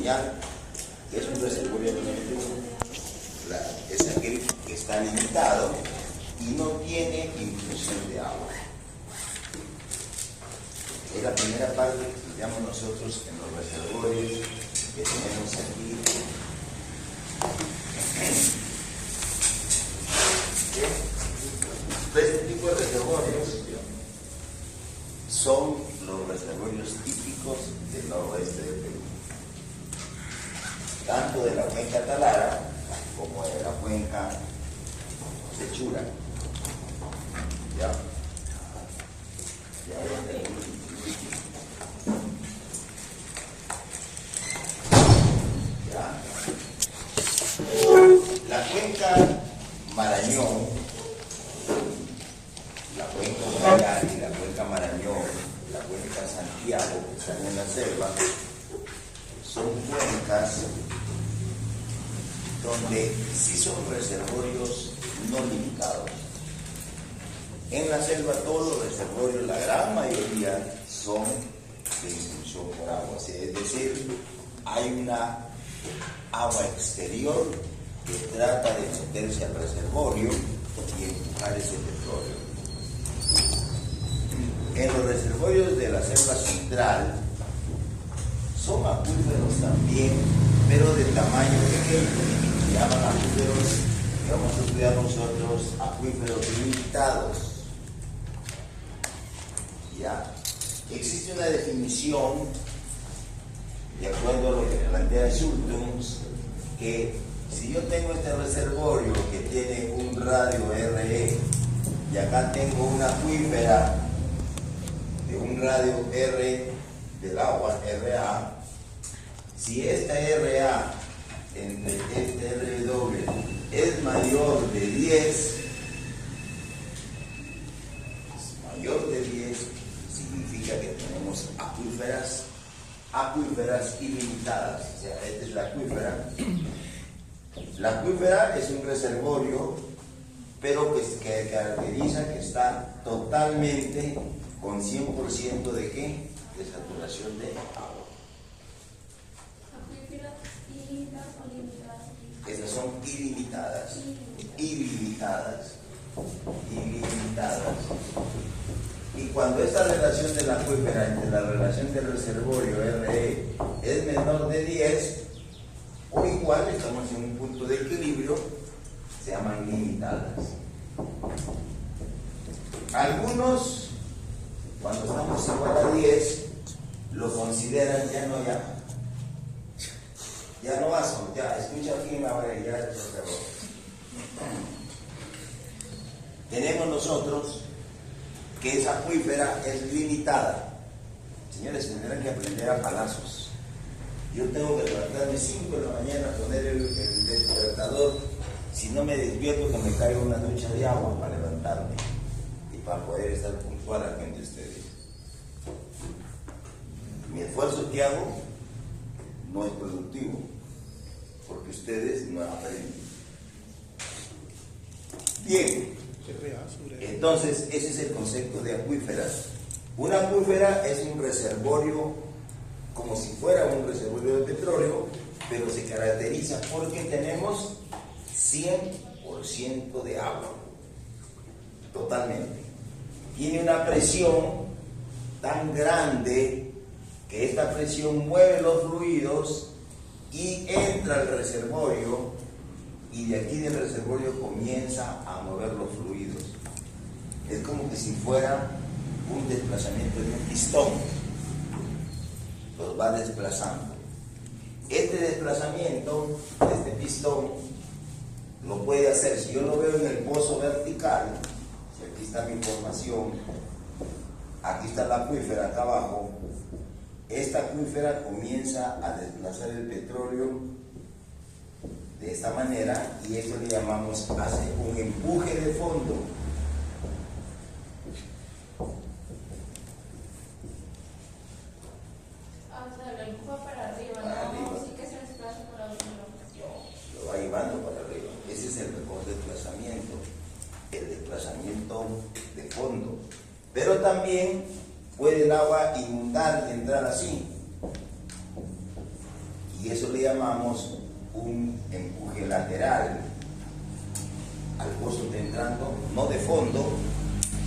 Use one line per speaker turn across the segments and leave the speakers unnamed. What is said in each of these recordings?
señal que es un reservorio de es aquel que está limitado y no tiene infusión de agua. Es la primera parte que estudiamos nosotros en los reservorios que tenemos aquí. Este tipo de reservorios son los reservorios típicos del noroeste del Perú, tanto de la cuenca Talara como de la cuenca Sechura. ¿Ya? La cuenca Marañón, la cuenca Ucayali, la cuenca Marañón, la cuenca Santiago, que están en la selva, son cuencas donde sí son reservorios no limitados. En la selva todos los reservorios, la gran mayoría, son de impulsión por agua, es decir, hay una agua exterior que trata de meterse al reservorio y empujar ese petróleo. En los reservorios de la selva central son acuíferos también, pero de tamaño pequeño, se llaman acuíferos, que vamos a estudiar nosotros, acuíferos limitados. Ya, existe una definición, de acuerdo a lo que plantea Schultz, que si yo tengo este reservorio que tiene un radio RE y acá tengo una acuífera de un radio R del agua, RA, si esta RA entre este RW es mayor de 10, significa que tenemos acuíferas ilimitadas. O sea, esta es la acuífera. La acuífera es un reservorio, pero que caracteriza que está totalmente con 100% de ¿qué? De saturación de agua.
¿Acuíferas ilimitadas o limitadas?
Esas son ilimitadas. Y cuando esta relación de la acuífera entre la relación del reservorio RE es menor de 10 o igual, estamos en un punto de equilibrio, se llaman limitadas. Algunos, cuando estamos igual a 10, lo consideran ya no vas, ya escucha aquí ahora y ya se cerró. Tenemos nosotros que esa acuífera es limitada. Señores, tendrán que aprender a palazos. Yo tengo que levantarme 5 de la mañana, poner el despertador. Si no me despierto, que me caiga una ducha de agua para levantarme y para poder estar puntual aquí entre ustedes. Mi esfuerzo que hago no es productivo, porque ustedes no aprenden. Bien, entonces ese es el concepto de acuíferas. Una acuífera es un reservorio, como si fuera un reservorio de petróleo, pero se caracteriza porque tenemos 100% de agua, totalmente. Tiene una presión tan grande que esta presión mueve los fluidos y entra al reservorio, y de aquí del reservorio comienza a mover los fluidos. Es como que si fuera un desplazamiento de un pistón, los va desplazando. Este desplazamiento, este pistón, lo puede hacer, si yo lo veo en el pozo vertical, si aquí está mi información, aquí está la acuífera acá abajo, esta acuífera comienza a desplazar el petróleo de esta manera, y esto le llamamos, hace un empuje de fondo.
O sea, lo empuja para arriba, ¿no? Sí que se desplaza por la otra dirección.
Lo va llevando para arriba. Ese es el mejor desplazamiento, el desplazamiento de fondo. Pero también puede el agua inundar y entrar así. y eso le llamamos un empuje lateral. Al pozo está entrando, no de fondo,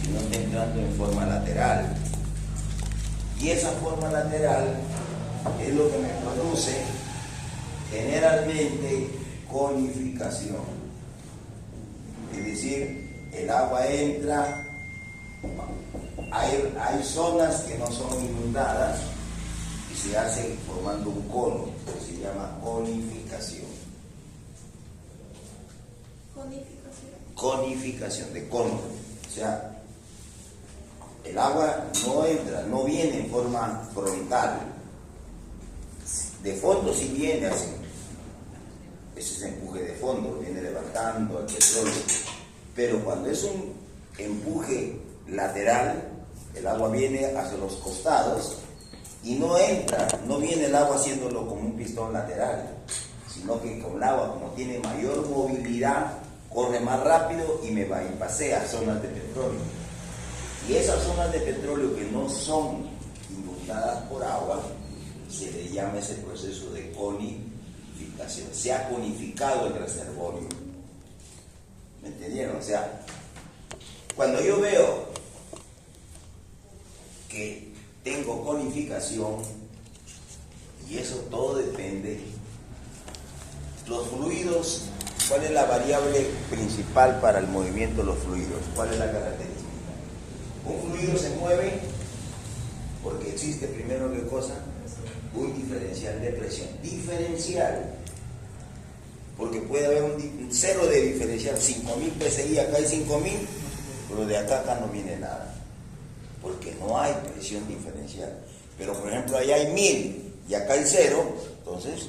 sino está entrando en forma lateral. Y esa forma lateral es lo que me produce generalmente conificación. Es decir, el agua entra, hay zonas que no son inundadas y se hace formando un cono, que se llama conificación. Conificación de cono. O sea, el agua no entra, no viene en forma frontal. De fondo sí viene así. Ese es empuje de fondo, viene levantando el petróleo. Pero cuando es un empuje lateral, el agua viene hacia los costados y no entra, no viene el agua haciéndolo como un pistón lateral, sino que con el agua, como tiene mayor movilidad, corre más rápido y me va y pasea zonas de petróleo. Y esas zonas de petróleo que no son inundadas por agua, se le llama ese proceso de conificación. Se ha conificado el reservorio. ¿Me entendieron? O sea, cuando yo veo que tengo conificación, y eso todo depende, los fluidos, ¿cuál es la variable principal para el movimiento de los fluidos? ¿Cuál es la característica? Un fluido se mueve porque existe, primero que cosa, un diferencial de presión. Diferencial. Porque puede haber un cero de diferencial, 5000 PSI, acá hay 5000, pero de acá no viene nada. Porque no hay presión diferencial. Pero por ejemplo, allá hay 1000 y acá hay 0, entonces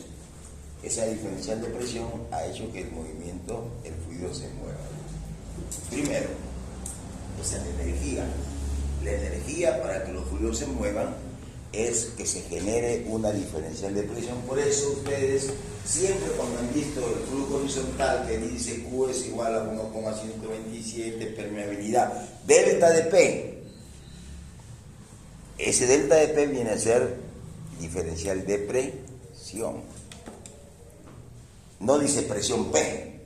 esa diferencial de presión ha hecho que el movimiento, el fluido se mueva. Primero, o sea, la energía. La energía para que los fluidos se muevan es que se genere una diferencial de presión. Por eso ustedes siempre cuando han visto el flujo horizontal que dice Q es igual a 1,127 permeabilidad, delta de P, ese delta de P viene a ser diferencial de presión. No dice presión P,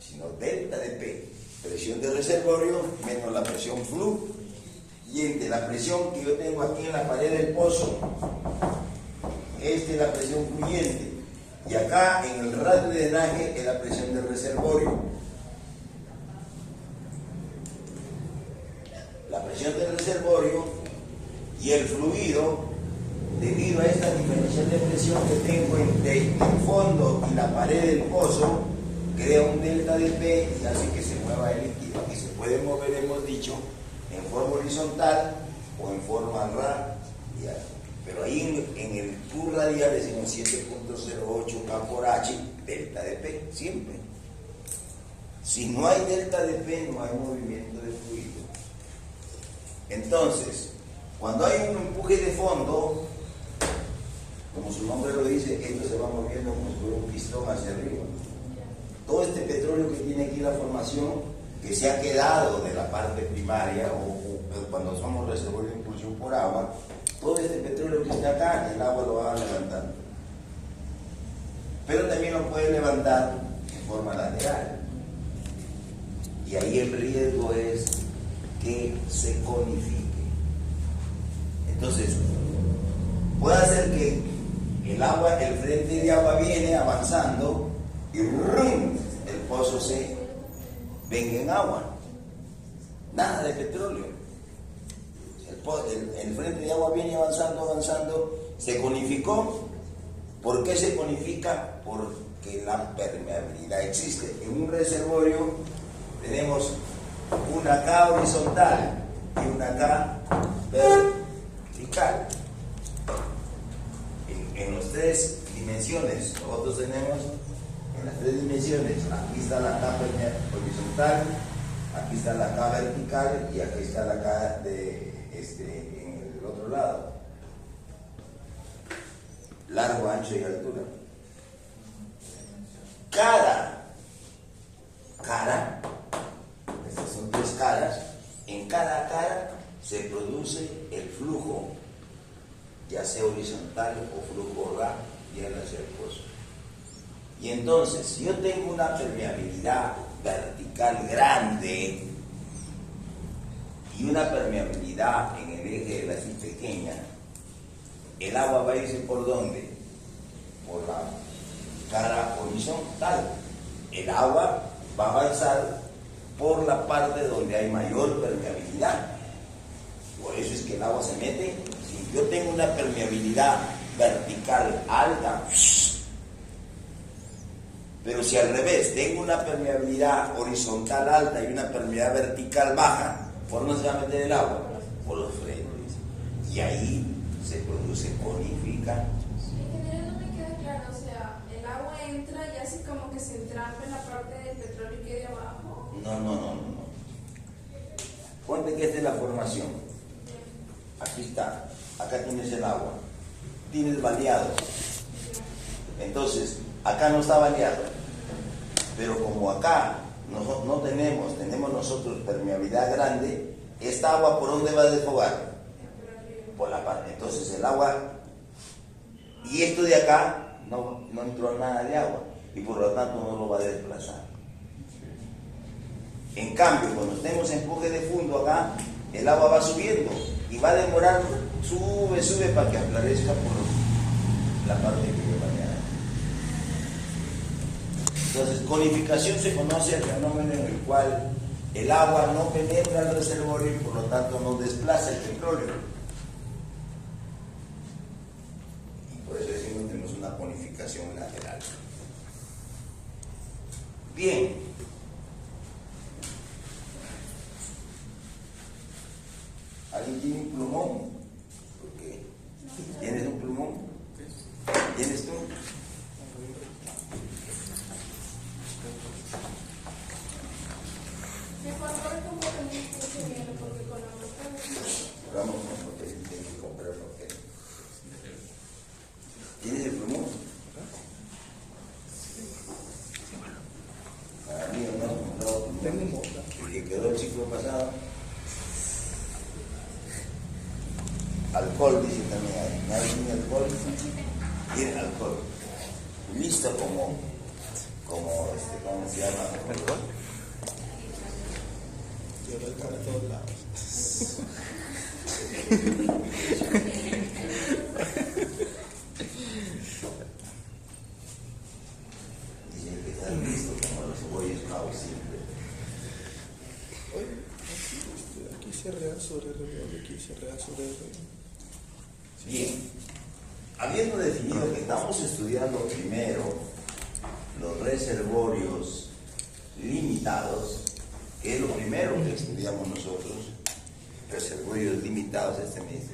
sino delta de P, presión de reservorio menos la presión fluyente, la presión que yo tengo aquí en la pared del pozo. Esta es la presión fluyente y acá en el radio de drenaje es la presión del reservorio. La presión del reservorio y el fluido, debido a esta diferencial de presión que tengo entre el fondo y la pared del pozo, crea un delta de P y hace que se mueva el líquido. Y se puede mover, hemos dicho, en forma horizontal o en forma radial. Pero ahí en el Q radial decimos 7.08 K por H, delta de P, siempre. Si no hay delta de P, no hay movimiento de fluido. Entonces, cuando hay un empuje de fondo, como su nombre lo dice, esto se va moviendo como si fuera un pistón hacia arriba. Todo este petróleo que tiene aquí la formación, que se ha quedado de la parte primaria, o cuando somos reservorio de impulsión por agua, todo este petróleo que está acá, el agua lo va levantando. Pero también lo puede levantar en forma lateral. Y ahí el riesgo es que se conifique. Entonces, puede hacer que el agua, el frente de agua viene avanzando y ¡rum!, el pozo se venga en agua. Nada de petróleo. El frente de agua viene avanzando, se conificó. ¿Por qué se conifica? Porque la permeabilidad existe. En un reservorio tenemos una K horizontal y una K vertical. En las tres dimensiones, nosotros tenemos en las tres dimensiones, aquí está la K horizontal, aquí está la K vertical y aquí está la K en el otro lado. Largo, ancho y altura. Cada cara, estas son tres caras, en cada cara se produce el flujo, ya sea horizontal o flujo y el hacer pozo. Y entonces, si yo tengo una permeabilidad vertical grande y una permeabilidad en el eje de la así pequeña, el agua va a irse ¿por dónde? Por la cara horizontal. El agua va a avanzar por la parte donde hay mayor permeabilidad. Por eso es que el agua se mete. Si yo tengo una permeabilidad vertical alta, pero si al revés tengo una permeabilidad horizontal alta y una permeabilidad vertical baja, ¿por dónde se va a meter el agua? Por los frenos. Y ahí se produce conificación.
Ingeniero, no me queda claro, o sea, el agua entra y así como que se entrampa en la parte del petróleo que hay de abajo.
No. Ponte que esta es la formación. Aquí está. Acá tienes el agua. Tienes baleado. Entonces, acá no está baleado. Pero como acá no tenemos nosotros permeabilidad grande, esta agua ¿por dónde va a desfogar? Por la parte. Entonces el agua, y esto de acá no entró nada de agua y por lo tanto no lo va a desplazar. En cambio, cuando tenemos empuje de fondo acá, el agua va subiendo y va a demorar, sube para que aclarezca por la parte que yo bañada. Entonces, conificación se conoce el fenómeno en el cual el agua no penetra al reservorio y por lo tanto no desplaza el petróleo. Y por eso decimos que tenemos una conificación lateral. Bien. ¿Alguien tiene un plumón? ¿Por qué? ¿Tienes un plumón? ¿Tienes tú?
Mejor ahora como que me escuche bien, porque con la boca
Vamos con papel, tengo que comprar papel. ¿Tienes el plumón? Para mí no he comprado plumón. El que quedó el ciclo pasado. Alcohol, dice también ahí. ¿Nadie tiene alcohol? Tiene alcohol. Listo como ¿cómo se llama? ¿Alcohol?
Lleva el cara a todos lados.
Dicen que están listos como los Boy Scouts siempre.
Oye, aquí se rea sobre el aquí se rea sobre el
Bien, habiendo definido que estamos estudiando primero los reservorios limitados, que es lo primero que estudiamos nosotros, reservorios limitados este mes,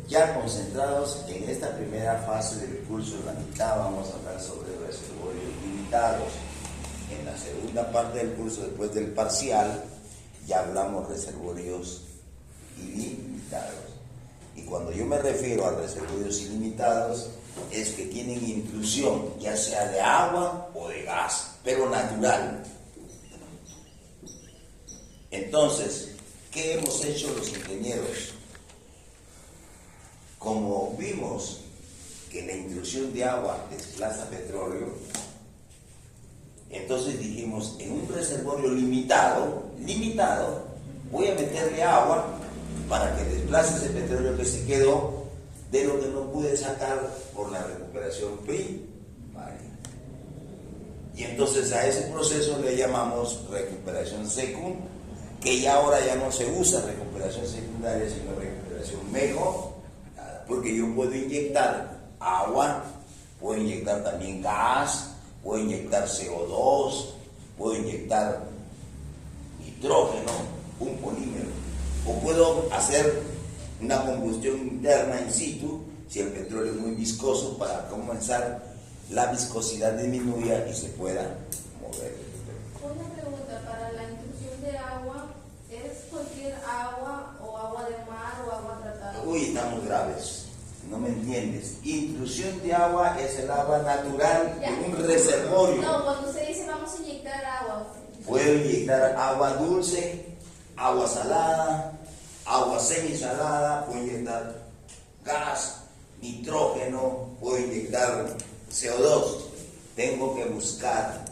ya concentrados en esta primera fase del curso, en la mitad vamos a hablar sobre reservorios limitados. En la segunda parte del curso, después del parcial, ya hablamos reservorios ilimitados. Y cuando yo me refiero a reservorios ilimitados, es que tienen intrusión, ya sea de agua o de gas, pero natural. Entonces, ¿qué hemos hecho los ingenieros? Como vimos que la intrusión de agua desplaza petróleo, entonces dijimos, en un reservorio limitado, voy a meterle agua para que desplace ese petróleo que se quedó de lo que no pude sacar por la recuperación primaria. Y entonces a ese proceso le llamamos recuperación secundaria, que ya ahora ya no se usa recuperación secundaria, sino recuperación mejorada, porque yo puedo inyectar agua, puedo inyectar también gas, puedo inyectar CO2, puedo inyectar nitrógeno, un polímero, o puedo hacer una combustión interna in situ, si el petróleo es muy viscoso, para comenzar la viscosidad disminuya y se pueda mover.
Una pregunta, para la intrusión de agua, ¿es cualquier agua o agua de mar o agua tratada?
Uy, estamos graves, no me entiendes. Intrusión de agua es el agua natural de un reservorio.
No, cuando usted dice vamos a inyectar agua.
Puedo inyectar agua dulce, agua salada, agua semisalada, puedo inyectar gas, nitrógeno, puedo inyectar CO2. Tengo que buscar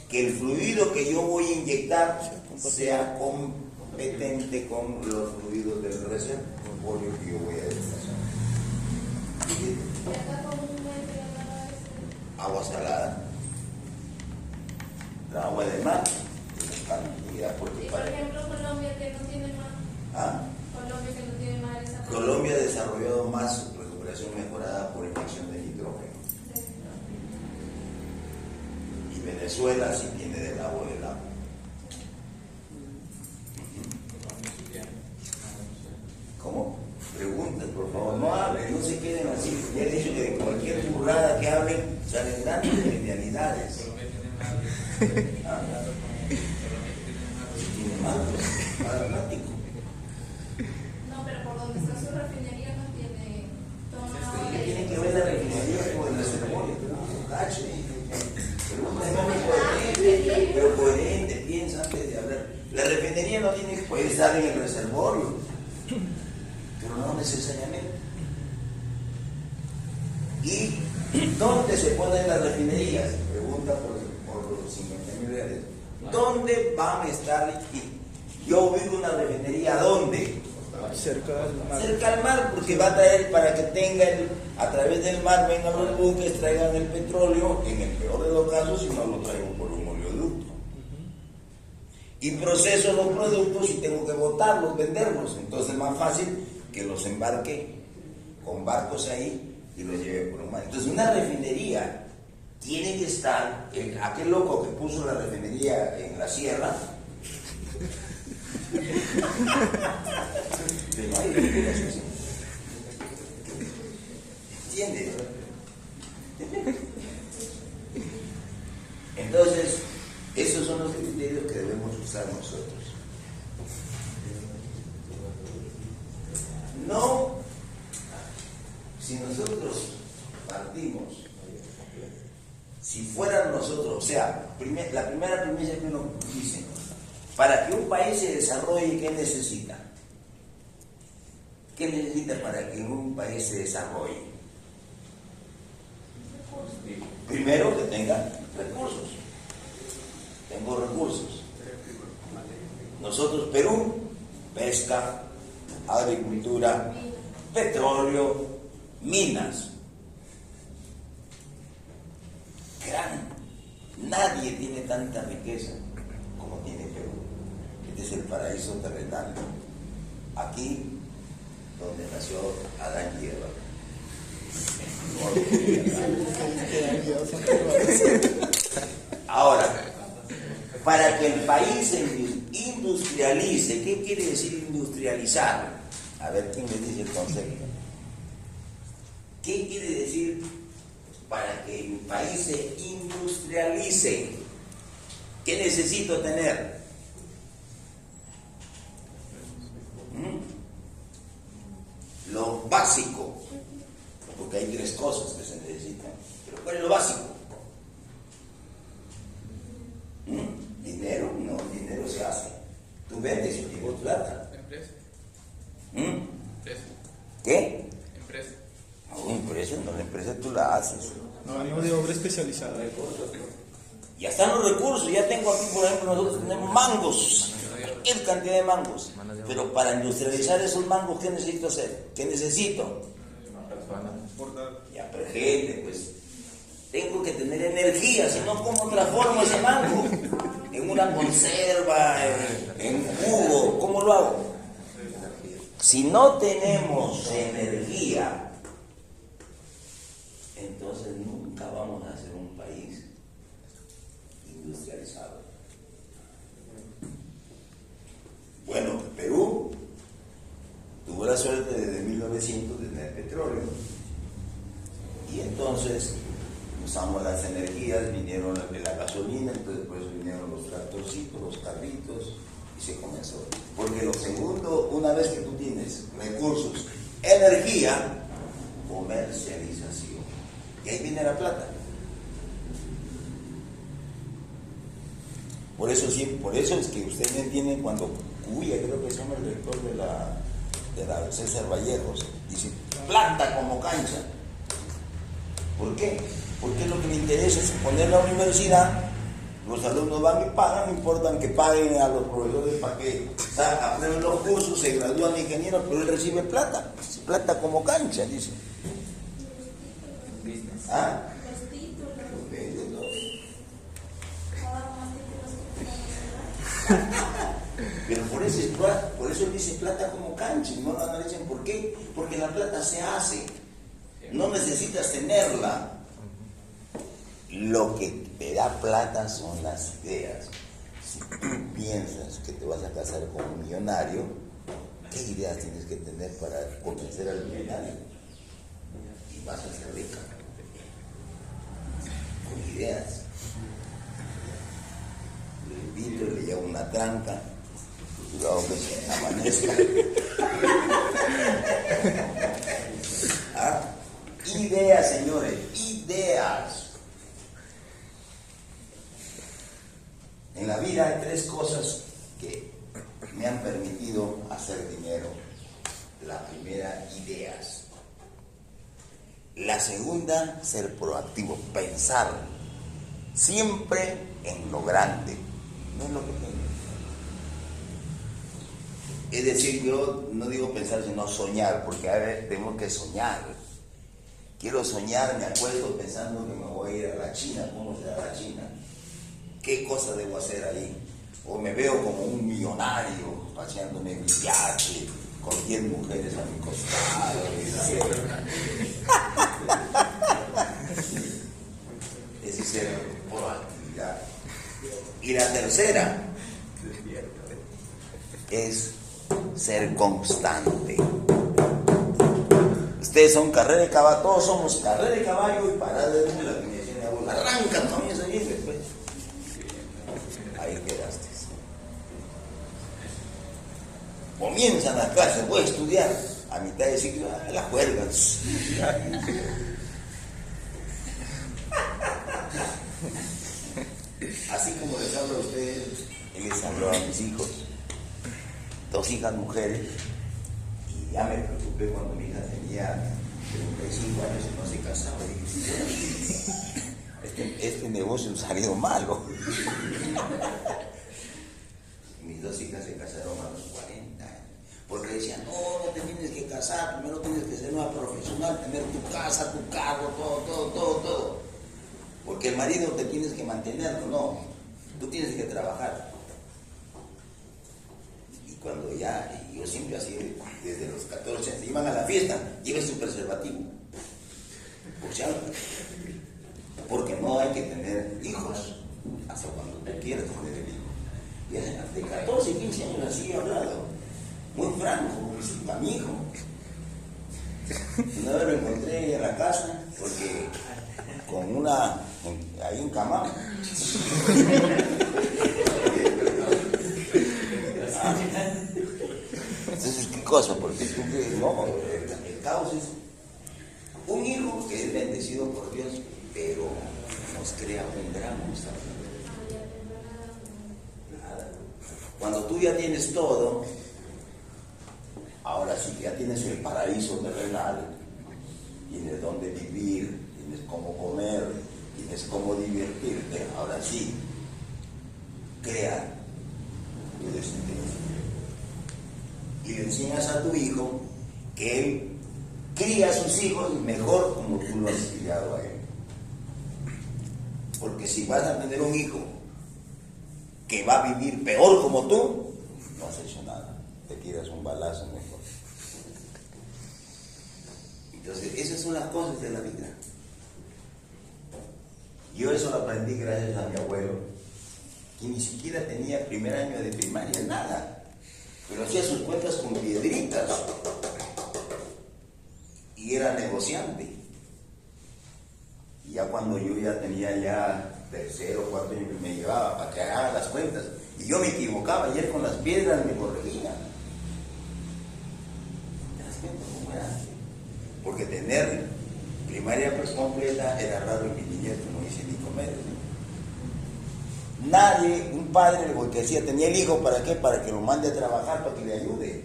que el fluido que yo voy a inyectar sea competente con los fluidos del reservorio que yo voy a desplazar.
Y acá comúnmente hablaba de
Agua salada, la agua de mar, cantidad, porque
y por ejemplo Colombia que no tiene mar, Colombia que no tiene mar esa
Colombia ha desarrollado más su recuperación mejorada por inyección de nitrógeno. Y Venezuela sí tiene del agua del agua. ¿Cómo? Preguntas, por favor. No hablen, no se queden así. Ya he dicho que de cualquier burrada que hablen salen grandes genialidades. Tiene mal, paradigmático.
No, pero por donde está su refinería no tiene toma.
¿Qué tiene que ver la refinería con el reservorio? Pero coherente, piensa antes de hablar. La refinería no tiene que poder estar en el reservorio, pero no necesariamente. ¿Y dónde se ponen las refinerías? Pregunta por los 50.000 reales. ¿Dónde van a estar? Yo ubico una refinería, ¿dónde?
Cerca del mar.
Cerca al mar, porque va a traer para que tengan, a través del mar vengan los buques, traigan el petróleo, en el peor de los casos, si no lo traigo por un oleoducto. Y proceso los productos y tengo que botarlos, venderlos. Entonces es más fácil que los embarque con barcos ahí y los lleve por un mar. Entonces una refinería tiene que estar, aquel loco que puso la refinería en la sierra, pero hay regulaciones. ¿Entiendes? Entonces, esos son los criterios que debemos usar nosotros. No, si nosotros partimos, si fueran nosotros, o sea, la primera premisa que uno dice, para que un país se desarrolle, ¿qué necesita? ¿Qué necesita para que un país se desarrolle? Primero, que tenga recursos. Tengo recursos. Nosotros, Perú, pesca, agricultura, petróleo, minas. Nadie tiene tanta riqueza como tiene Perú. Este es el paraíso terrenal. Aquí, donde nació Adán y Eva. Ahora, para que el país se industrialice, ¿qué quiere decir industrializar? A ver, ¿quién me dice el concepto? ¿Qué quiere decir para que el país se industrialice? ¿Qué necesito tener? Lo básico, porque hay tres cosas que se necesitan. Pero ¿cuál es lo básico? Dinero, no, dinero se hace. Tú vendes y tienes plata.
Empresa. Empresa.
¿Qué?
Empresa.
No, empresa, no, la empresa tú la haces.
No, no de obra especializada.
Ya están los recursos, ya tengo aquí, por ejemplo, nosotros tenemos mangos, cualquier cantidad de mangos. Pero para industrializar esos mangos, ¿qué necesito hacer? ¿Qué necesito? Ya, pero gente, pues, tengo que tener energía, si no, ¿cómo transformo ese mango? En una conserva, en jugo, ¿cómo lo hago? Si no tenemos energía, entonces nunca vamos a ser un país industrializado. Bueno, Perú tuvo la suerte desde 1900 de tener petróleo y entonces usamos las energías, vinieron la gasolina, entonces por eso vinieron los tractorcitos, los carritos y se comenzó. Porque lo segundo, una vez que tú tienes recursos, energía, comercialización. Y ahí viene la plata. Por eso es que ustedes me entienden cuando Cuya, creo que se llama el director de la César Vallejos, dice, plata como cancha. ¿Por qué? Porque lo que me interesa es poner la universidad, los alumnos van y pagan, no importa que paguen a los profesores para que aprendan los cursos, se gradúan de ingenieros, pero él recibe plata, plata como cancha, dice. ¿Ah?
Los títulos.
Pero por eso él dice plata como cancha, y no lo analicen. ¿Por qué? Porque la plata se hace, no necesitas tenerla. Lo que te da plata son las ideas. Si tú piensas que te vas a casar con un millonario, ¿qué ideas tienes que tener para convencer al millonario? Y vas a ser rica. Con ideas. Le invito y le llevo una tranca. Cuidado que se amanezca. ¿Ah? Ideas, señores, ideas. En la vida hay tres cosas que me han permitido hacer dinero. La primera, ideas. La segunda, ser proactivo, pensar siempre en lo grande, no en lo pequeño. Es decir, yo no digo pensar, sino soñar, porque a ver, tengo que soñar. Quiero soñar, me acuerdo pensando que me voy a ir a la China. ¿Cómo será la China? ¿Qué cosa debo hacer ahí? O me veo como un millonario paseándome en mi yate, con 10 mujeres a mi costado. Ese es ser proactividad. Y la tercera es ser constante. Ustedes son carrera de caballo, todos somos carrera de caballo y parada de la definición de abuelo. Arrancan, comienzan y después. Ahí quedaste. Comienzan las clases, voy a estudiar. A mitad de ciclo, la juergan. Así como les hablo a ustedes, él les habló a mis hijos. 2 hijas mujeres. Y ya me preocupé cuando mi hija tenía 35 años y no se casaba. Y dije, este negocio ha salido malo. Mis 2 hijas se casaron a los 40 años. Porque decían, no te tienes que casar, primero tienes que ser una profesional, tener tu casa, tu carro, todo. Porque el marido te tienes que mantenerlo, no. Tú tienes que trabajar. Y cuando ya, y yo siempre así, desde los 14 años, iban a la fiesta, lleves tu preservativo. Porque no hay que tener hijos hasta cuando tú quieras tener el hijo. Y de 14, 15 años así he hablado. Muy franco, a mi hijo. Una vez lo encontré en la casa, porque con una, ahí en Camán. Entonces, ¿qué cosa? Porque tú que no, el caos es un hijo que es bendecido por Dios, pero nos crea un gran obstáculo. Cuando tú ya tienes todo, ahora sí, ya tienes el paraíso terrenal, tienes dónde vivir, tienes cómo comer, tienes cómo divertirte, ahora sí, crea tu descendencia. Y le enseñas a tu hijo que él cría a sus hijos mejor como tú lo has criado a él. Porque si vas a tener un hijo que va a vivir peor como tú, no has hecho nada, te tiras un balazo mejor. Entonces, esas son las cosas de la vida. Yo eso lo aprendí gracias a mi abuelo, que ni siquiera tenía primer año de primaria, nada. Pero hacía sus cuentas con piedritas. Y era negociante. Y ya cuando yo ya tenía ya 3º o 4º año, me llevaba para que haga las cuentas. Y yo me equivocaba, y él con las piedras me corregía. ¿Te das cuenta cómo era? Porque tener primaria pues completa era raro en mi niñez, como dice Nico Méndez. Nadie, un padre, lo que decía, tenía el hijo, ¿para qué? Para que lo mande a trabajar, para que le ayude.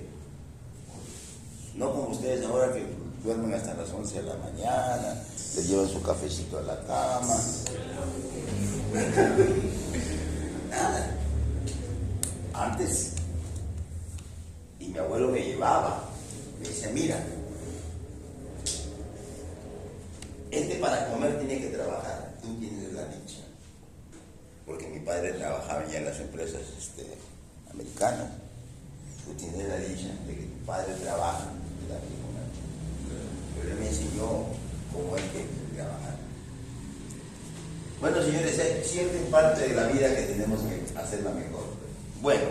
No como ustedes ahora que duermen hasta las 11 de la mañana, le llevan su cafecito a la cama. Nada. Antes, y mi abuelo me llevaba, me decía, mira, para comer tiene que trabajar, tú tienes la dicha. Porque mi padre trabajaba ya en las empresas americanas. Tú tienes la dicha de que tu padre trabaja y da que comer. Pero él me enseñó cómo hay que trabajar. Bueno, señores, hay cierta parte de la vida que tenemos que hacerla mejor. Bueno,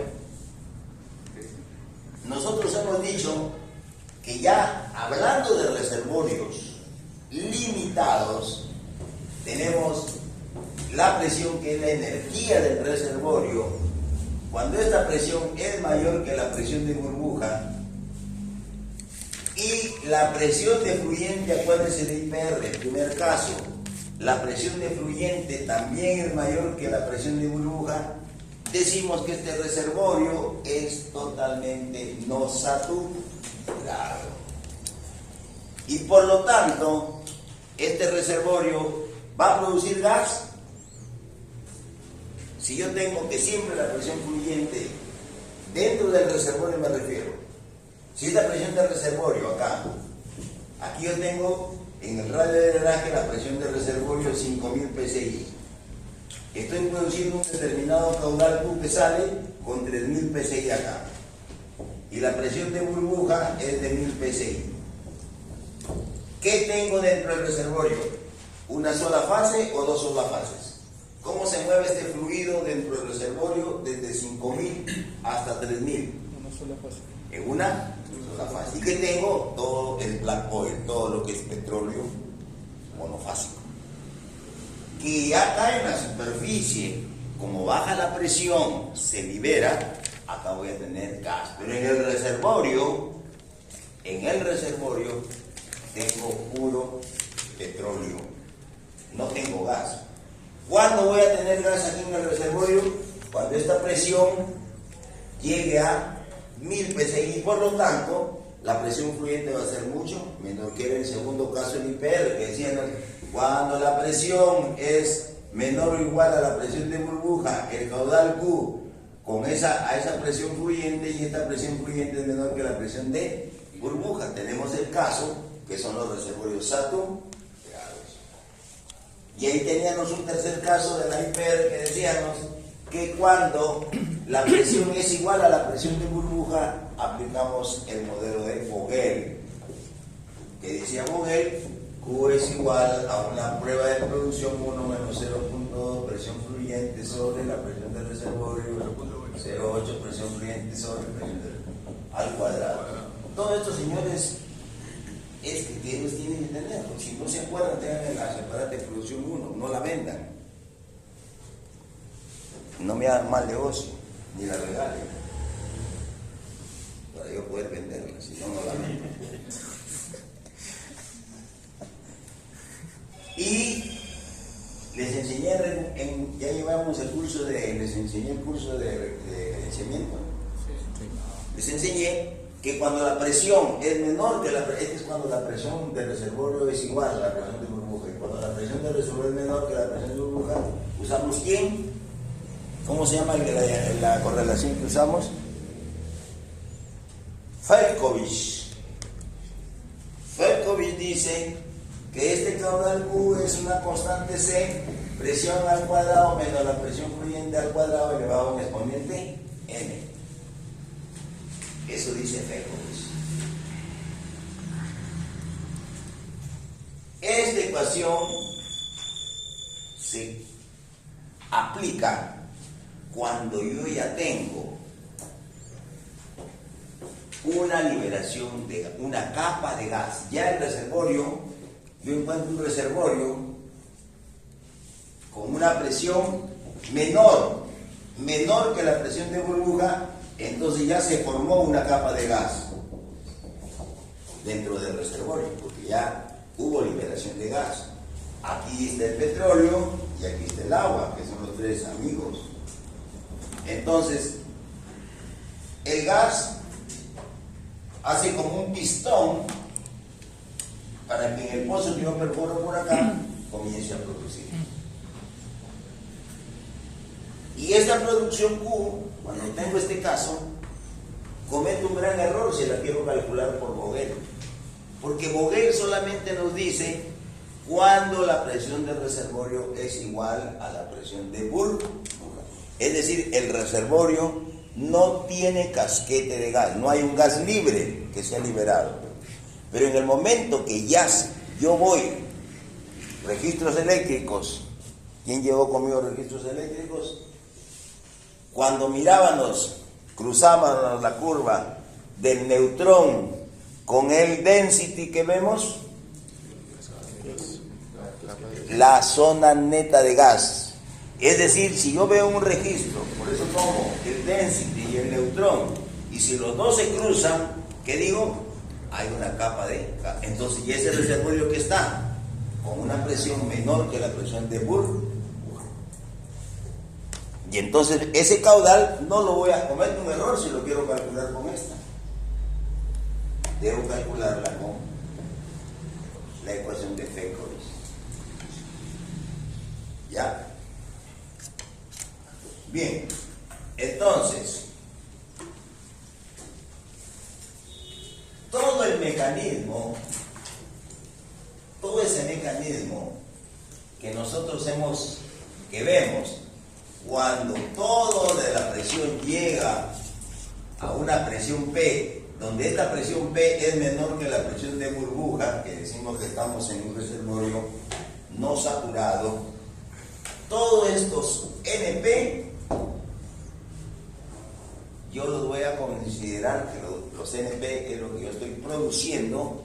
nosotros hemos dicho que ya hablando de reservorios limitados, tenemos la presión, que es la energía del reservorio. Cuando esta presión es mayor que la presión de burbuja, y la presión de fluyente, acuérdense de IPR, el primer caso, la presión de fluyente también es mayor que la presión de burbuja, decimos que este reservorio es totalmente no saturado. Y por lo tanto, este reservorio va a producir gas. Si yo tengo que siempre la presión fluyente dentro del reservorio, me refiero, si esta presión del reservorio acá, aquí yo tengo en el radio de drenaje la presión del reservorio es 5000 psi. Estoy produciendo un determinado caudal Q que sale con 3000 psi acá. Y la presión de burbuja es de 1000 psi. ¿Qué tengo dentro del reservorio? ¿Una sola fase o dos solas fases? ¿Cómo se mueve este fluido dentro del reservorio desde 5000 hasta 3000?
Una sola fase.
En una sola fase. ¿Y qué tengo? Todo el black oil, todo lo que es petróleo monofásico. Que ya cae en la superficie, como baja la presión, se libera, acá voy a tener gas. Pero en el reservorio tengo puro petróleo, no tengo gas. ¿Cuándo voy a tener gas aquí en el reservorio? Cuando esta presión llegue a 1000 psi, y por lo tanto la presión fluyente va a ser mucho menor que en el segundo caso del IPR, que decían, cuando la presión es menor o igual a la presión de burbuja, el caudal Q a esa presión fluyente, y esta presión fluyente es menor que la presión de burbuja. Tenemos el caso que son los reservorios saturados. Y ahí teníamos un tercer caso de la IPR que decíamos que cuando la presión es igual a la presión de burbuja, aplicamos el modelo de Vogel, que decía Vogel, Q es igual a una prueba de producción 1 menos 0.2 presión fluyente sobre la presión del reservorio, 0.8 presión fluyente sobre presión al cuadrado. Todo esto, señores, es que ustedes tienen que tenerlo. Si no se acuerdan, tengan la separata de producción 1, no la vendan. No me hagan mal negocio, ni la regalen, para yo poder venderla, si no, no la vendo. Y les enseñé, ya llevamos el curso les enseñé el curso de gerenciamiento. Les enseñé que cuando la presión es menor que es cuando la presión del reservorio es igual a la presión de burbuja. Y cuando la presión del reservorio es menor que la presión de burbuja, usamos ¿quién? ¿Cómo se llama la correlación que usamos? Felkovich. Felkovich dice que este caudal Q es una constante C, presión al cuadrado menos la presión fluyente al cuadrado elevado a un exponente n. Eso dice Felkovich. Esta ecuación se aplica cuando yo ya tengo una liberación de una capa de gas. Ya el reservorio, yo encuentro un reservorio con una presión menor que la presión de burbuja, entonces ya se formó una capa de gas dentro del reservorio, porque ya hubo liberación de gas. Aquí está el petróleo y aquí está el agua, que son los tres amigos. Entonces, el gas hace como un pistón para que en el pozo que yo perforo por acá comience a producir. Y esta producción Q, cuando tengo este caso, cometo un gran error si la quiero calcular por Vogel. Porque Vogel solamente nos dice cuando la presión del reservorio es igual a la presión de burbuja. Es decir, el reservorio no tiene casquete de gas, no hay un gas libre que sea liberado. Pero en el momento que ya yo voy, registros eléctricos, ¿quién llevó conmigo registros eléctricos? Cuando cruzábamos la curva del neutrón con el density que vemos, la zona neta de gas. Es decir, si yo veo un registro, por eso tomo el density y el neutrón, y si los dos se cruzan, ¿qué digo? Hay una capa de gas. Entonces, ¿y ese reservorio que está? Con una presión menor que la presión de burbuja. Y entonces ese caudal no lo voy a cometer un error si lo quiero calcular con esta. Debo calcularla con la ecuación de Fécoris. ¿Ya? Bien, entonces, todo ese mecanismo que nosotros vemos, cuando todo de la presión llega a una presión P, donde esta presión P es menor que la presión de burbuja, que decimos que estamos en un reservorio no saturado, todos estos NP, yo los voy a considerar que los NP es lo que yo estoy produciendo.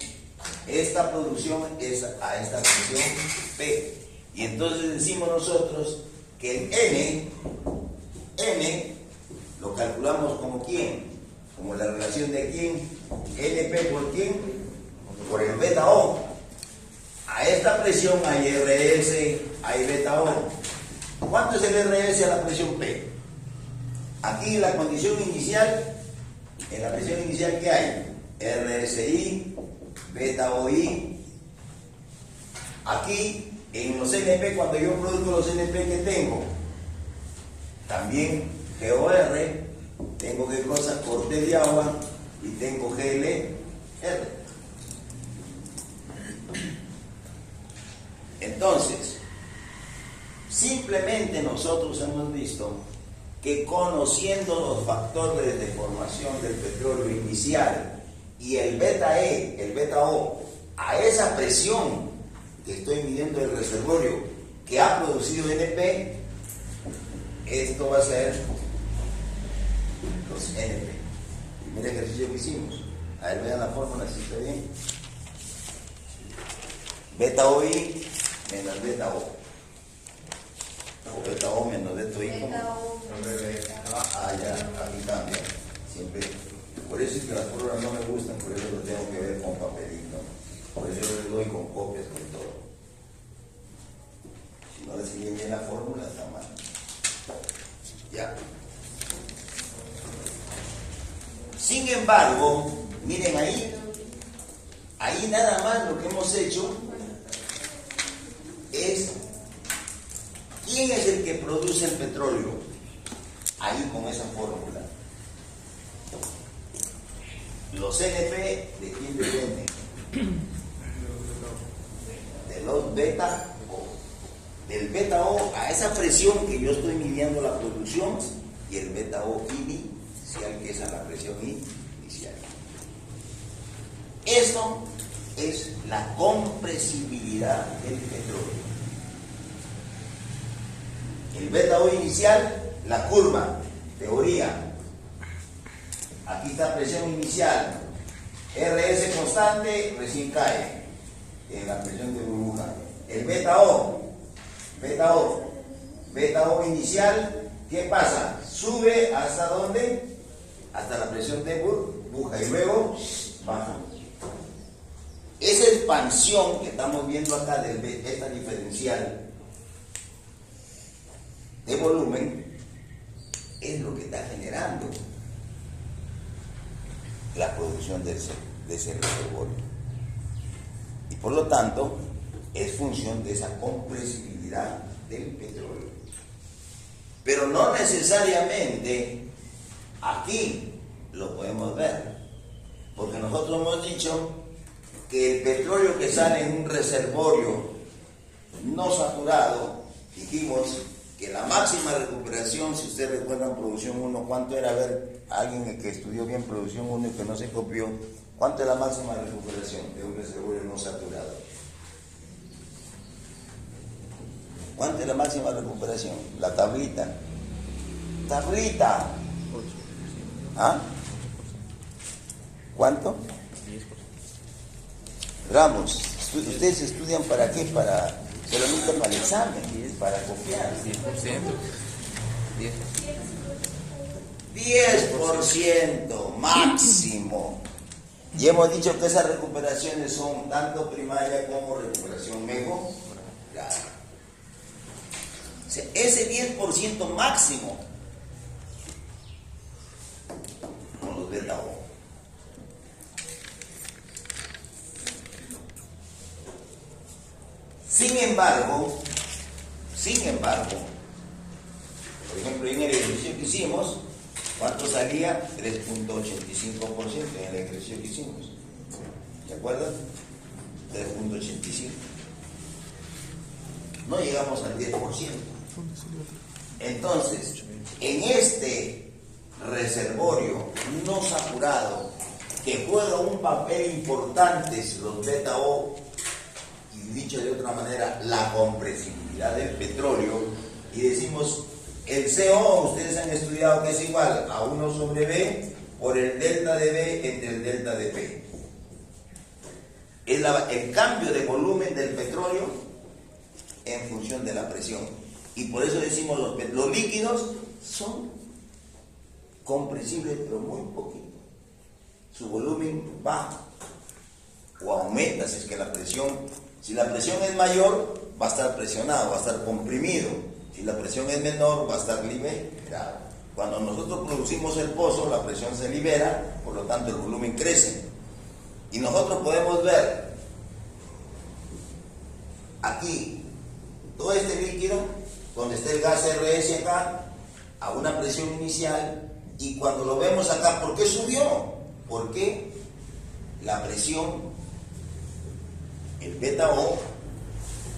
Esta producción es a esta presión P. Y entonces decimos nosotros que el N lo calculamos como quién, como la relación de quién, NP por quién, por el beta O. A esta presión hay RS, hay beta O. ¿Cuánto es el RS a la presión P? Aquí en la condición inicial, en la presión inicial que hay, RSI, beta OI. Aquí en los NP, cuando yo produzco los NP que tengo, también GOR, tengo qué cosa, corte de agua y tengo GLR. Entonces, simplemente nosotros hemos visto que conociendo los factores de formación del petróleo inicial y el beta E, el beta O, a esa presión que estoy midiendo del reservorio que ha producido NP, esto va a ser los NP. Primer ejercicio que hicimos. A ver, vean la fórmula si está bien. Beta OI menos beta O. O beta O menos beta OI. Ya, aquí cambia. Siempre. Por eso es que las fórmulas no me gustan, por eso lo tengo que ver con papelito. Por eso yo les doy con copias, con todo. Si no les siguen bien la fórmula, está mal. Ya. Sin embargo, miren ahí nada más lo que hemos hecho es ¿quién es el que produce el petróleo? Ahí con esa fórmula. Los NP, ¿de quién dependen? De los beta O. Del beta O a esa presión que yo estoy midiendo la producción y el beta O inicial, que es a la presión inicial. Esto es la compresibilidad del petróleo. El beta O inicial, la curva, teoría. Aquí está presión inicial, RS constante, recién cae en la presión de burbuja. El beta O inicial, ¿qué pasa? Sube hasta ¿dónde? Hasta la presión de burbuja y luego baja. Esa expansión que estamos viendo acá de esta diferencial de volumen es lo que está generando la producción de ese reservorio. Y por lo tanto, es función de esa compresibilidad del petróleo. Pero no necesariamente aquí lo podemos ver, porque nosotros hemos dicho que el petróleo que sale en un reservorio no saturado, dijimos que la máxima recuperación, si ustedes recuerdan producción 1, ¿cuánto era? A ver, alguien que estudió bien producción 1 y que no se copió, ¿cuánto es la máxima recuperación de un reservorio no saturado? ¿Cuánto es la máxima recuperación? La tablita. ¡Tablita! ¿Ah? ¿Cuánto? Ramos, ¿ustedes estudian para qué? Para solamente para el examen, para copiar. 10% máximo. Y hemos dicho que esas recuperaciones son tanto primaria como recuperación mejorada. O sea, ese 10% máximo con los beta O. Sin embargo, por ejemplo, en el ejercicio que hicimos, ¿cuánto salía? 3.85% en el ejercicio que hicimos. ¿De acuerdo? 3.85. No llegamos al 10%. Entonces, en este reservorio no saturado, que juega un papel importante, los beta O, y dicho de otra manera, la compresibilidad del petróleo, y decimos, el CO, ustedes han estudiado que es igual a 1 sobre B por el delta de B entre el delta de P. Es el cambio de volumen del petróleo en función de la presión. Y por eso decimos, los líquidos son compresibles, pero muy poquito. Su volumen baja o aumenta si es que la presión, si la presión es mayor, va a estar presionado, va a estar comprimido. Si la presión es menor, va a estar liberado. Cuando nosotros producimos el pozo, la presión se libera, por lo tanto el volumen crece. Y nosotros podemos ver aquí todo este líquido, donde está el gas RS acá, a una presión inicial, y cuando lo vemos acá, ¿por qué subió? Porque la presión, el beta O,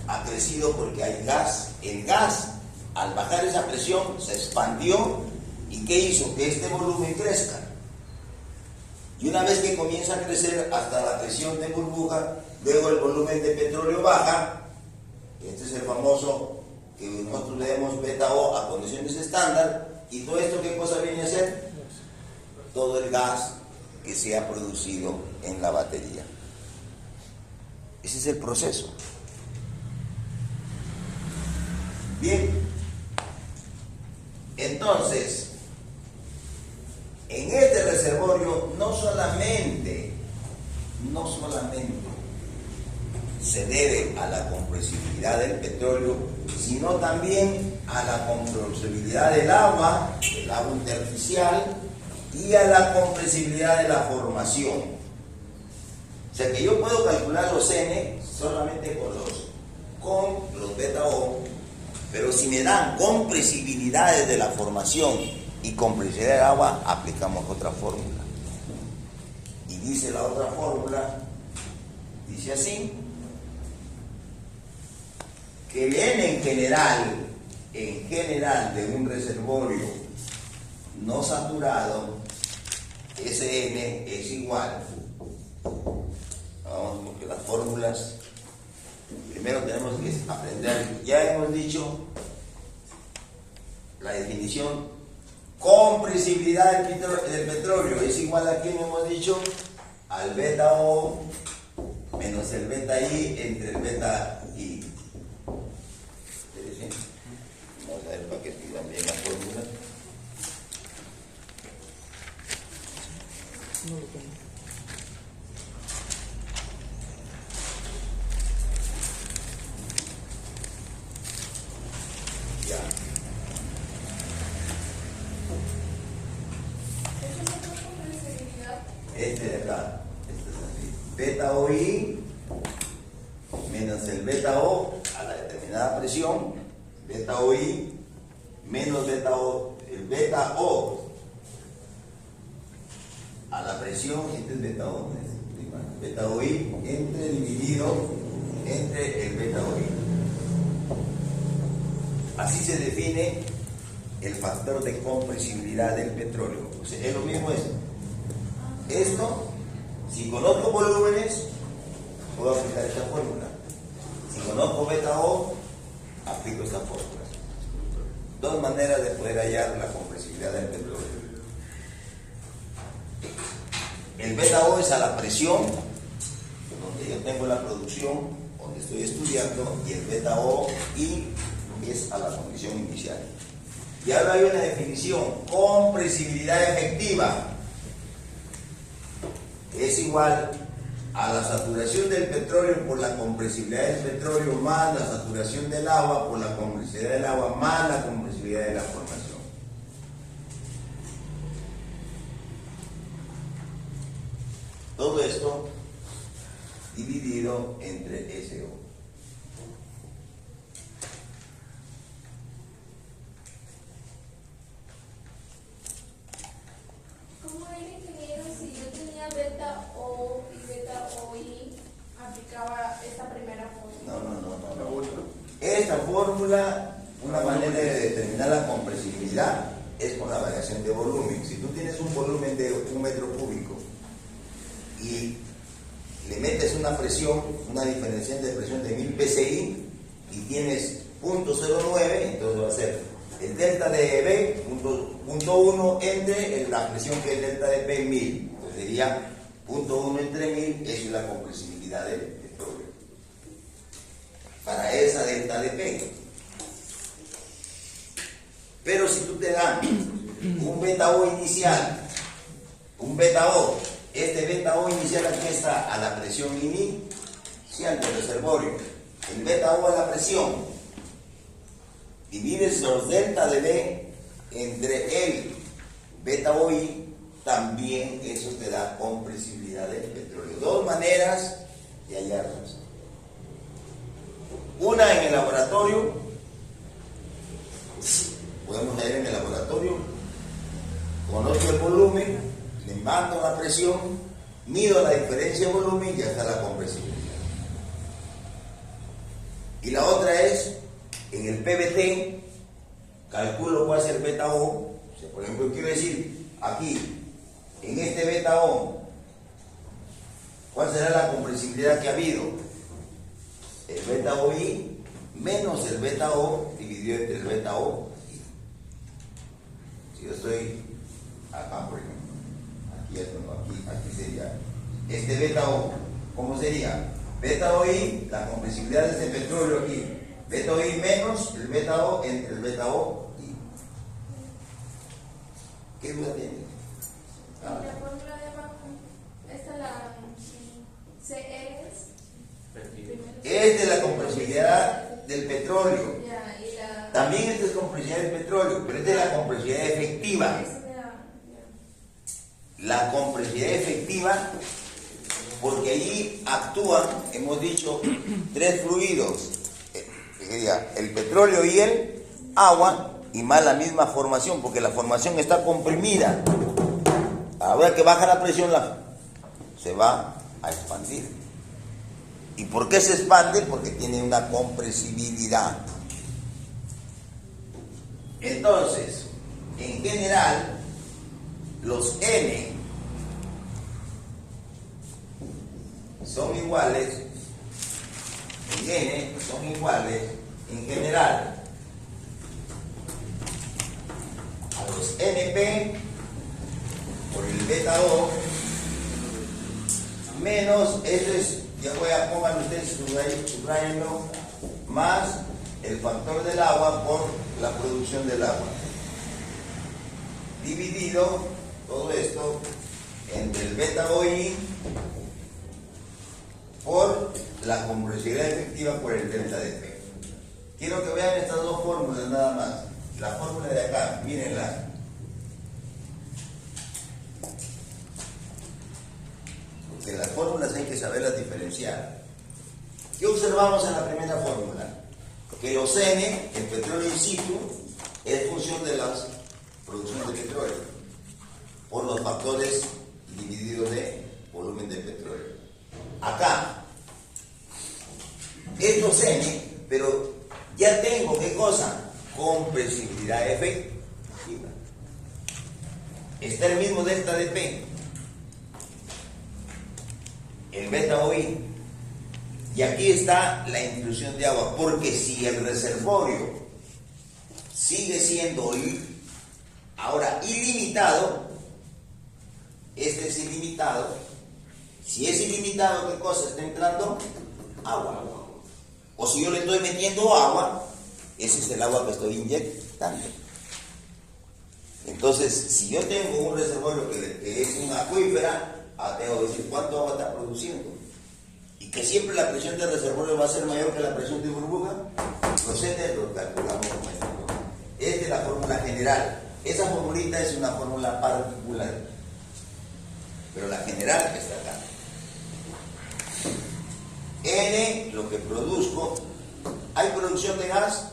ha crecido porque hay gas. El gas, al bajar esa presión, se expandió, y ¿qué hizo? Que este volumen crezca. Y una vez que comienza a crecer hasta la presión de burbuja, luego el volumen de petróleo baja. Este es el famoso que nosotros le damos beta O a condiciones estándar. ¿Y todo esto qué cosa viene a ser? Todo el gas que se ha producido en la batería. Ese es el proceso. Bien. Entonces, en este reservorio no solamente se debe a la compresibilidad del petróleo, sino también a la compresibilidad del agua intersticial, y a la compresibilidad de la formación. O sea que yo puedo calcular los N solamente con los beta O, pero si me dan compresibilidades de la formación y compresibilidad del agua, aplicamos otra fórmula. Y dice la otra fórmula, dice así, que el N en general de un reservorio no saturado, ese N es igual, vamos, porque las fórmulas, primero tenemos que aprender, ya hemos dicho la definición, compresibilidad del petróleo es igual a, ¿quién hemos dicho? Al beta O menos el beta I entre el beta I. Vamos a ver para que escriban bien la fórmula.
No lo tengo.
Ya.
¿Eso es otra compresibilidad?
Esta OI menos el beta O a la determinada presión, beta OI menos beta O, el beta O a la presión, este es beta O, beta OI dividido entre el beta OI. Así se define el factor de compresibilidad del petróleo. O sea, es lo mismo esto. Esto, si conozco volúmenes, puedo aplicar esta fórmula. Si conozco beta O, aplico esta fórmula. Dos maneras de poder hallar la compresibilidad del petróleo. El beta O es a la presión, donde yo tengo la producción, donde estoy estudiando, y el beta O I es a la condición inicial. Y ahora hay una definición: compresibilidad efectiva es igual a la saturación del petróleo por la compresibilidad del petróleo más la saturación del agua por la compresibilidad del agua más la compresibilidad de la formación. Todo esto dividido entre SO.
¿Cómo era, ingeniero? Si yo tenía beta O y beta OI, aplicaba esta primera fórmula.
No. Esta fórmula, una manera de determinar la compresibilidad es con la variación de volumen. Si tú tienes un volumen de 1 metro cúbico y le metes una presión, una diferencial de presión de 1000 psi y tienes 0.09, entonces va a ser el delta de B, 0.1 entre la presión que es delta de P 1000. Entonces sería 0.1 entre 1000, eso es la compresibilidad del petróleo. Para esa delta de P. Pero si tú te dan un beta O inicial, un beta O, este beta O inicial aquí está a la presión inicial del reservorio, el beta O a la presión, divides los delta de B entre el beta OI, también eso te da compresibilidad del petróleo. Dos maneras de hallarlos. Una en el laboratorio, podemos hallar en el laboratorio, conozco el volumen, le mando la presión, mido la diferencia de volumen y ya está la compresibilidad. Y la otra es, en el PVT, calculo cuál es el beta O. O sea, por ejemplo, quiero decir, aquí, en este beta O, ¿cuál será la compresibilidad que ha habido? El beta OI menos el beta O dividido entre el beta O. Si yo estoy acá, por ejemplo, aquí sería este beta O, ¿cómo sería? Beta OI, la compresibilidad de este petróleo aquí, beta OI menos el beta O entre el beta O I. ¿Qué duda tiene?
La fórmula de abajo, esta la CE
es de la compresibilidad del petróleo.
ya, y la
También esta es compresibilidad del petróleo, pero es de la compresibilidad efectiva. La compresibilidad efectiva, porque allí actúan, hemos dicho, tres fluidos, el petróleo y el agua, y más la misma formación, porque la formación está comprimida. Ahora que baja la presión, se va a expandir. ¿Y por qué se expande? Porque tiene una compresibilidad. Entonces, en general, los N son iguales, en N son iguales, en general, a los NP por el beta O menos, eso es, ya voy a pongan ustedes subrayenlo, más el factor del agua por la producción del agua, dividido todo esto entre el beta OI por la compresibilidad efectiva por el delta de P. Quiero que vean estas dos fórmulas nada más. La fórmula de acá, mírenla. Porque las fórmulas hay que saberlas diferenciar. ¿Qué observamos en la primera fórmula? Que los N, el petróleo in situ, es función de la producción de petróleo por los factores divididos de volumen de petróleo. Acá, estos N, pero ya tengo, ¿qué cosa? Compresibilidad efectiva. Está el mismo delta de P, el beta OI, y aquí está la intrusión de agua, porque si el reservorio sigue siendo ahora ilimitado, este es ilimitado, si es ilimitado, ¿qué cosa está entrando? Agua. O si yo le estoy metiendo agua, ese es el agua que estoy inyectando. Entonces, si yo tengo un reservorio que es una acuífera, tengo que decir cuánto agua está produciendo. Y que siempre la presión del reservorio va a ser mayor que la presión de burbuja, los N lo calculamos como esto. Esta es la fórmula general. Esa formulita es una fórmula particular, pero la general está acá. N, lo que produzco, ¿hay producción de gas?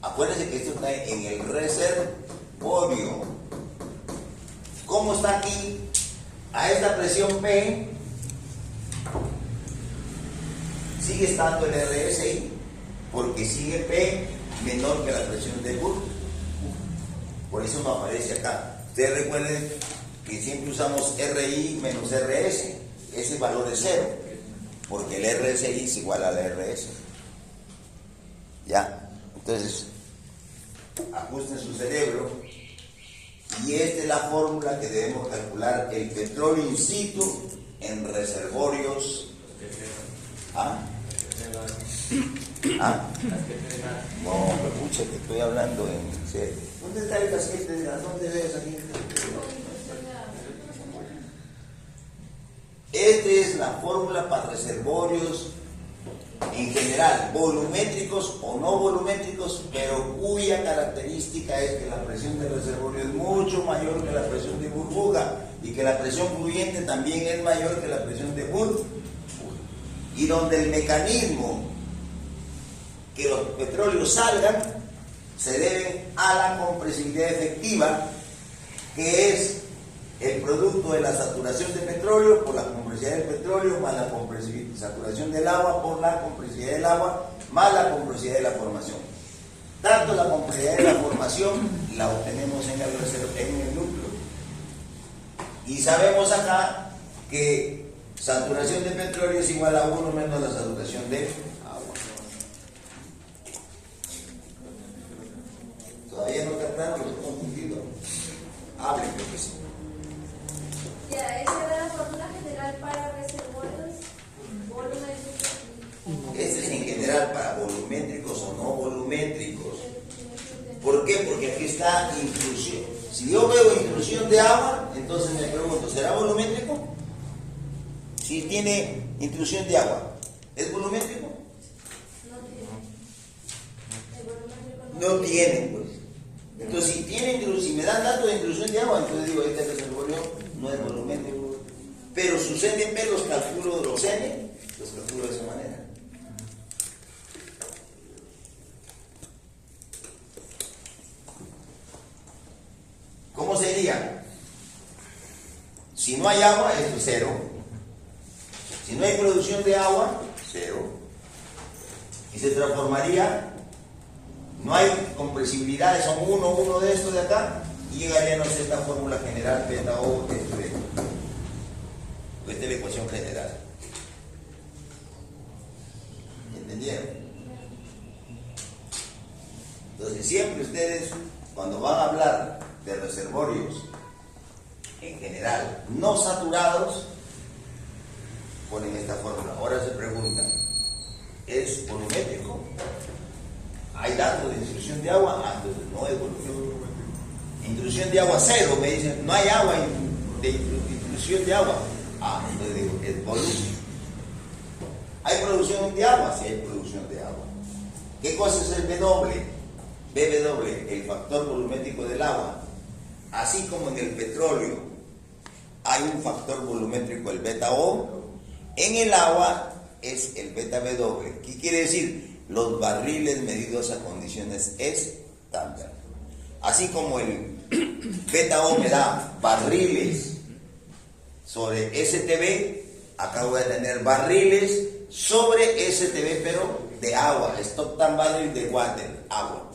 Acuérdense que esto está en el reservorio. ¿Cómo está aquí? A esta presión P sigue estando el RSI, porque sigue P menor que la presión de burbuja. Por eso no aparece acá. Ustedes recuerden que siempre usamos RI menos RS. Ese valor es 0, porque el RSI es igual al RS. ¿Ya? Entonces, ajusten su cerebro. Y esta es la fórmula que debemos calcular el petróleo in situ en reservorios. ¿Ah? ¿Ah? No, escucha, que estoy hablando en serio. ¿Dónde está el casquete de gas? ¿Dónde ves aquí? Esta es la fórmula para reservorios en general, volumétricos o no volumétricos, pero cuya característica es que la presión del reservorio es mucho mayor que la presión de burbuja y que la presión fluyente también es mayor que la presión de burbuja. Y donde el mecanismo que los petróleos salgan se debe a la compresibilidad efectiva, que es el producto de la saturación de petróleo por la compresibilidad del petróleo más la saturación del agua por la compresibilidad del agua más la compresibilidad de la formación. Tanto la compresibilidad de la formación la obtenemos en el núcleo. Y sabemos acá que saturación de petróleo es igual a 1 menos la saturación de agua. Todavía no está claro, lo he confundido. Hablen, porque sí.
Ya, esa era la fórmula general para reservorios volumétricos.
Este es en general para volumétricos o no volumétricos. ¿Por qué? Porque aquí está intrusión. Si yo veo intrusión de agua, entonces me pregunto, ¿será volumétrico? Si tiene intrusión de agua, ¿es volumétrico?
No tiene. El volumétrico
No tiene, pues. Entonces, si tiene si me dan datos de intrusión de agua, entonces digo, este reservorio no es volumétrico. Pero sus NP los calculo, los N, los calculo de esa manera. ¿Cómo sería? Si no hay agua, esto es 0. Si no hay producción de agua, 0. Y se transformaría, no hay compresibilidades, son uno de estos de acá, y llegaríamos a esta fórmula general, beta O, esta es la ecuación general. ¿Entendieron? Entonces, siempre ustedes, cuando van a hablar de reservorios en general no saturados, ponen esta fórmula. Ahora se preguntan, ¿es volumétrico? ¿Hay datos de intrusión de agua? Ah, entonces no es volumétrico. Intrusión de agua 0, me dicen, no hay agua de intrusión de agua. Ah, entonces digo, es volumen. ¿Hay producción de agua? Sí, hay producción de agua. ¿Qué cosa es el BW? BW, el factor volumétrico del agua. Así como en el petróleo hay un factor volumétrico, el beta O, En el agua es el beta W. ¿Qué quiere decir? Los barriles medidos a condiciones estándar. Así como el beta O me da barriles sobre STB, acá voy a tener barriles sobre STB, pero de agua, stock tank barrel de water, agua.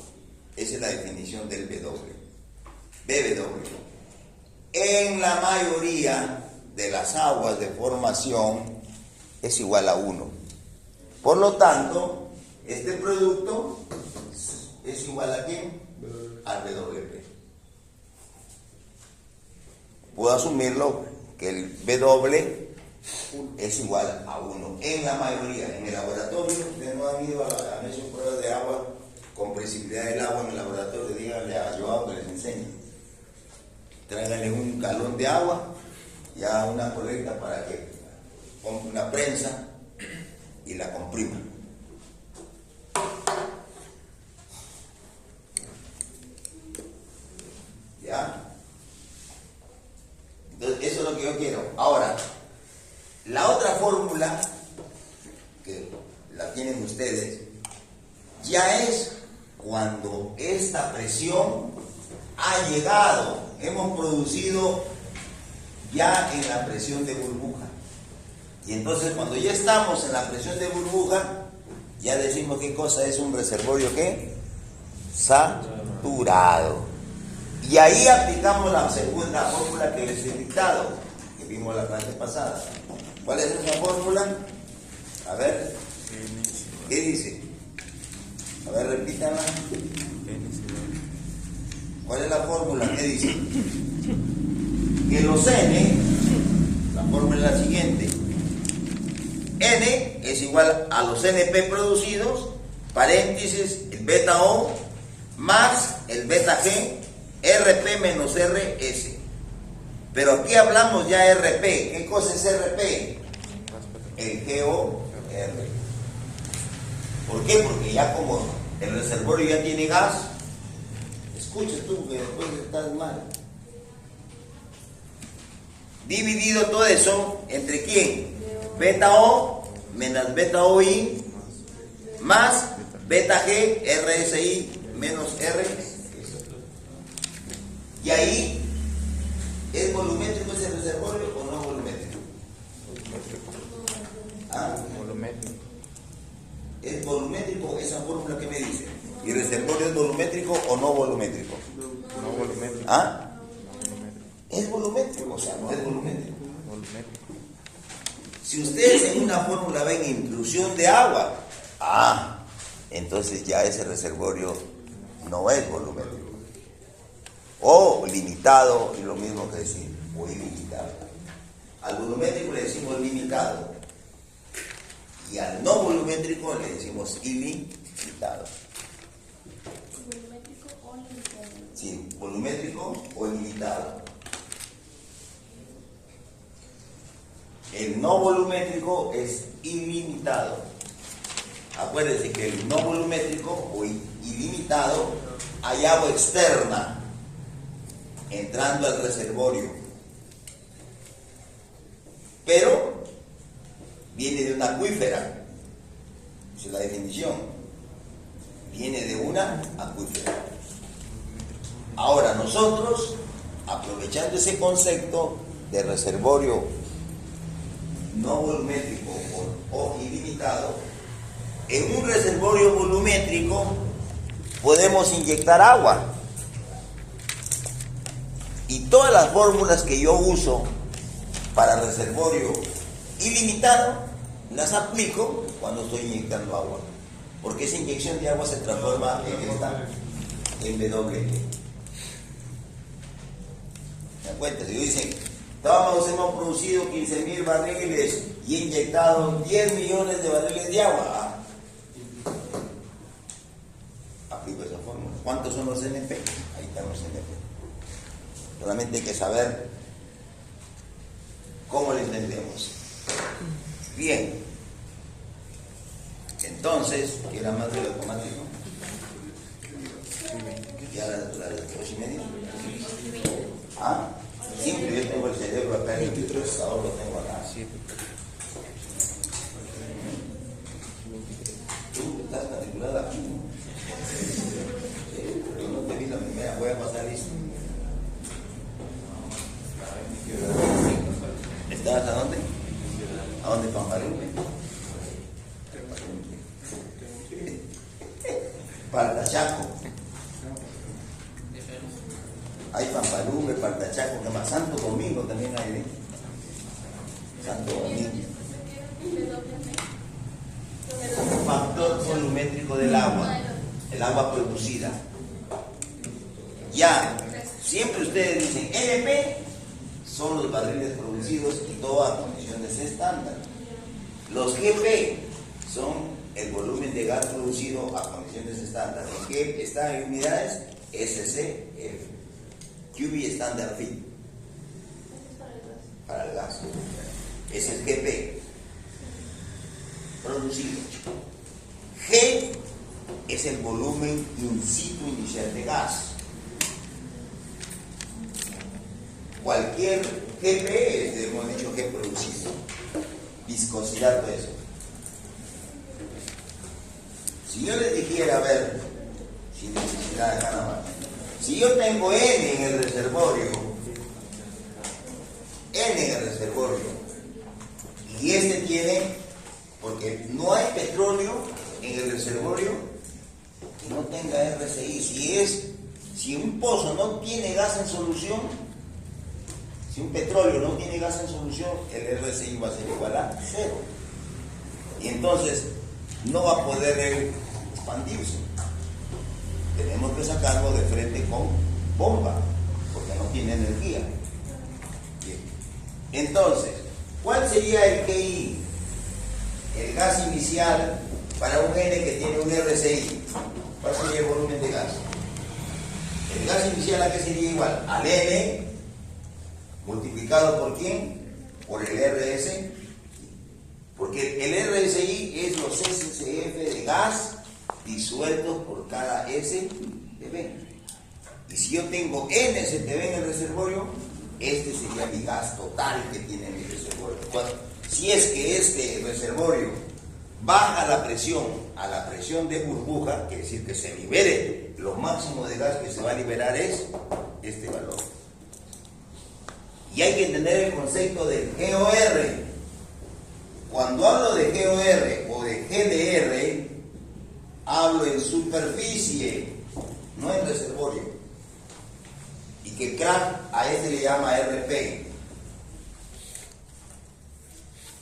Esa es la definición del BW. En la mayoría de las aguas de formación es igual a 1. Por lo tanto, este producto es igual a ¿quién? Al BWP. Puedo asumirlo que el BW es igual a 1 en la mayoría. En el laboratorio, ustedes no han ido han hecho pruebas de agua, compresibilidad del agua en el laboratorio, díganle a Joao que les enseñe. Tráiganle un galón de agua y haga una colecta para que compre una prensa y la comprima. ¿Ya? Entonces, eso es lo que yo quiero. Ahora, la otra fórmula, que la tienen ustedes, ya es cuando esta presión ha llegado, hemos producido ya en la presión de burbuja. Y entonces cuando ya estamos en la presión de burbuja, ya decimos qué cosa es un reservorio, ¿qué? Saturado. Y ahí aplicamos la segunda fórmula que les he dictado, que vimos la clase pasada. ¿Cuál es esa fórmula? A ver, ¿qué dice? A ver, repítanla. ¿Cuál es la fórmula? ¿Qué dice? Que los N, la fórmula es la siguiente. N es igual a los NP producidos, paréntesis, el beta O, más el beta G, RP menos RS. Pero aquí hablamos ya RP. ¿Qué cosa es RP? El GOR. ¿Por qué? Porque ya como el reservorio ya tiene gas, escucha tú que después estás mal. Dividido todo eso, ¿entre quién? Beta O menos beta OI más beta G RSI menos RS. Y ahí, ¿es volumétrico ese reservorio o no volumétrico? ¿Ah?
Volumétrico.
¿Es volumétrico esa fórmula que me dice? ¿Y el reservorio es volumétrico o no volumétrico?
No volumétrico.
¿Ah?
No volumétrico.
Es volumétrico, o sea, no es volumétrico.
Volumétrico.
Si ustedes en una fórmula ven intrusión de agua, entonces ya ese reservorio no es volumétrico. O limitado, y lo mismo que decir, o ilimitado. Al volumétrico le decimos limitado. Y al no volumétrico le decimos ilimitado.
¿Volumétrico o limitado?
Sí, volumétrico o ilimitado. El no volumétrico es ilimitado. Acuérdense que el no volumétrico o ilimitado hay agua externa entrando al reservorio, pero viene de una acuífera. Esa es la definición. Viene de una acuífera. Ahora nosotros, aprovechando ese concepto de reservorio no volumétrico o ilimitado, en un reservorio volumétrico podemos inyectar agua. Y todas las fórmulas que yo uso para reservorio ilimitado las aplico cuando estoy inyectando agua, porque esa inyección de agua se transforma en BW. ¿Me das cuenta? Si dicen, todos hemos producido 15.000 barriles y he inyectado 10 millones de barriles de agua, aplico esa fórmula. ¿Cuántos son los NP? Ahí están los NP. Solamente hay que saber cómo lo entendemos. Bien. Entonces, ¿qué era más del automático? ¿Ya la de 8:30? Simple, yo tengo el cerebro acá en el procesador, lo tengo acá. Yo no te vi la primera, voy a pasar listo. ¿Estabas a dónde? ¿A dónde, Pampalumbe? Partachaco. Hay Pampalumbe, Partachaco, ¿qué más? Santo Domingo también hay, ¿eh? Santo Domingo. Factor volumétrico del agua, el agua producida. Ya, siempre ustedes dicen LP son los barriles producidos y todo a condiciones estándar. Los GP son el volumen de gas producido a condiciones estándar. ¿En qué están en unidades? SCF. QB Standard Feed. Para el gas. Ese es GP. Producido. G es el volumen in situ inicial de gas. Cualquier GP es, hemos dicho, G producido. Viscosidad, todo eso. Si yo les dijera, a ver, sin necesidad de nada más, si yo tengo N en el reservorio, y este tiene, porque no hay petróleo en el reservorio que no tenga RCI. Si un pozo no tiene gas en solución, si un petróleo no tiene gas en solución, el RCI va a ser igual a 0. Y entonces no va a poder expandirse. Tenemos que sacarlo de frente con bomba, porque no tiene energía. Bien. Entonces, ¿cuál sería el GI? El gas inicial para un N que tiene un RCI. ¿Cuál sería el volumen de gas? El gas inicial, ¿a qué sería igual? Al N multiplicado por ¿quién? Por el RS. Porque el RSI es los SCF de gas disueltos por cada STB. Y si yo tengo N STB en el reservorio, este sería mi gas total que tiene mi reservorio. Si es que este reservorio baja la presión a la presión de burbuja, quiere decir que se libere lo máximo de gas que se va a liberar es este valor. Y hay que entender el concepto del GOR. Cuando hablo de GOR o de GDR, hablo en superficie, no en reservorio. Y que CRAC a este le llama RP.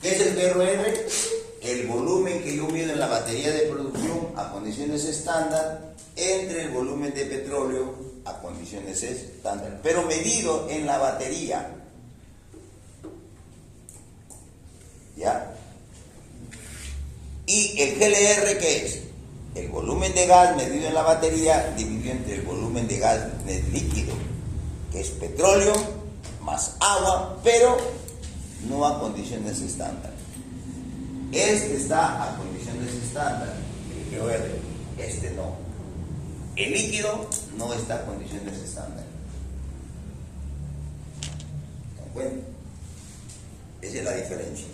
¿Qué es el GRR? El volumen que yo mido en la batería de producción a condiciones estándar entre el volumen de petróleo a condiciones estándar, pero medido en la batería. ¿Ya? Y el GLR, ¿qué es? El volumen de gas medido en la batería dividido entre el volumen de gas líquido, que es petróleo más agua, pero no a condiciones estándar. Este está a condiciones estándar, el GOR, este no. El líquido no está a condiciones estándar. ¿Se dan cuenta? Esa es la diferencia.